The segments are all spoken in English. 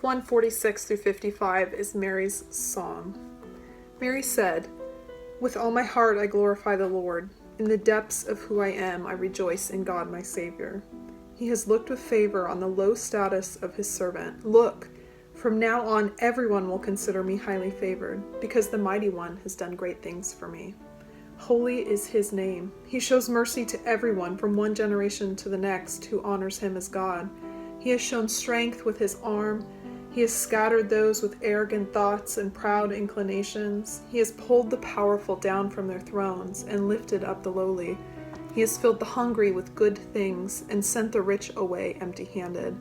146 through 55 is Mary's song. Mary said, "With all my heart I glorify the Lord. In the depths of who I am, I rejoice in God my Savior. He has looked with favor on the low status of his servant. Look, from now on everyone will consider me highly favored, because the Mighty One has done great things for me. Holy is his name. He shows mercy to everyone from one generation to the next who honors him as God. He has shown strength with his arm. He has scattered those with arrogant thoughts and proud inclinations. He has pulled the powerful down from their thrones and lifted up the lowly. He has filled the hungry with good things and sent the rich away empty-handed.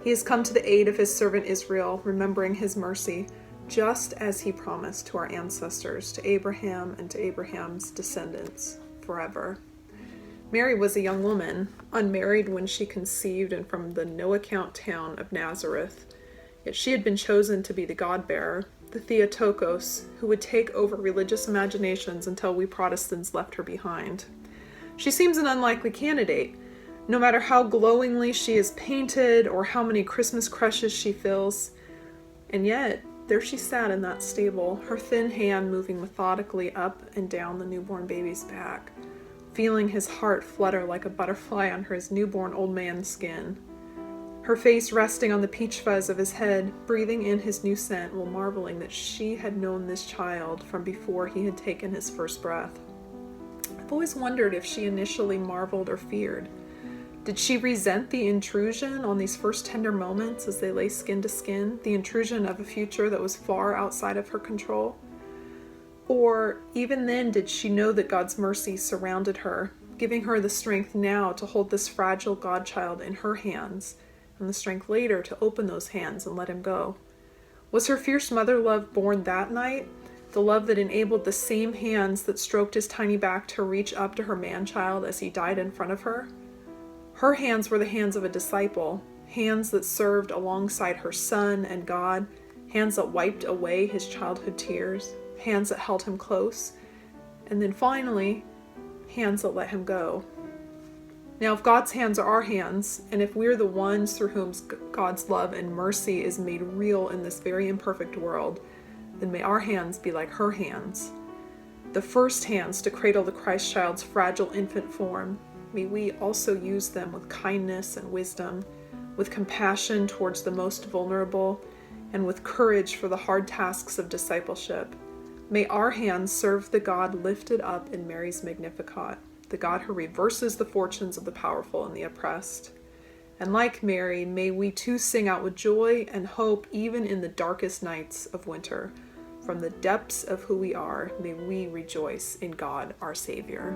He has come to the aid of his servant Israel, remembering his mercy, just as he promised to our ancestors, to Abraham and to Abraham's descendants forever." Mary was a young woman, unmarried when she conceived and from the no-account town of Nazareth. Yet she had been chosen to be the God-bearer, the Theotokos, who would take over religious imaginations until we Protestants left her behind. She seems an unlikely candidate. No matter how glowingly she is painted or how many Christmas crushes she fills. And yet, there she sat in that stable, her thin hand moving methodically up and down the newborn baby's back, feeling his heart flutter like a butterfly on his newborn old man's skin. Her face resting on the peach fuzz of his head, breathing in his new scent while marveling that she had known this child from before he had taken his first breath. I've always wondered if she initially marveled or feared. Did she resent the intrusion on these first tender moments as they lay skin to skin, the intrusion of a future that was far outside of her control? Or even then, did she know that God's mercy surrounded her, giving her the strength now to hold this fragile godchild in her hands, and the strength later to open those hands and let him go? Was her fierce mother love born that night? The love that enabled the same hands that stroked his tiny back to reach up to her man-child as he died in front of her? Her hands were the hands of a disciple, hands that served alongside her son and God, hands that wiped away his childhood tears, hands that held him close, and then finally, hands that let him go. Now, if God's hands are our hands, and if we're the ones through whom God's love and mercy is made real in this very imperfect world, then may our hands be like her hands, the first hands to cradle the Christ child's fragile infant form. May we also use them with kindness and wisdom, with compassion towards the most vulnerable, and with courage for the hard tasks of discipleship. May our hands serve the God lifted up in Mary's Magnificat, the God who reverses the fortunes of the powerful and the oppressed. And like Mary, may we too sing out with joy and hope even in the darkest nights of winter. From the depths of who we are, may we rejoice in God our Savior.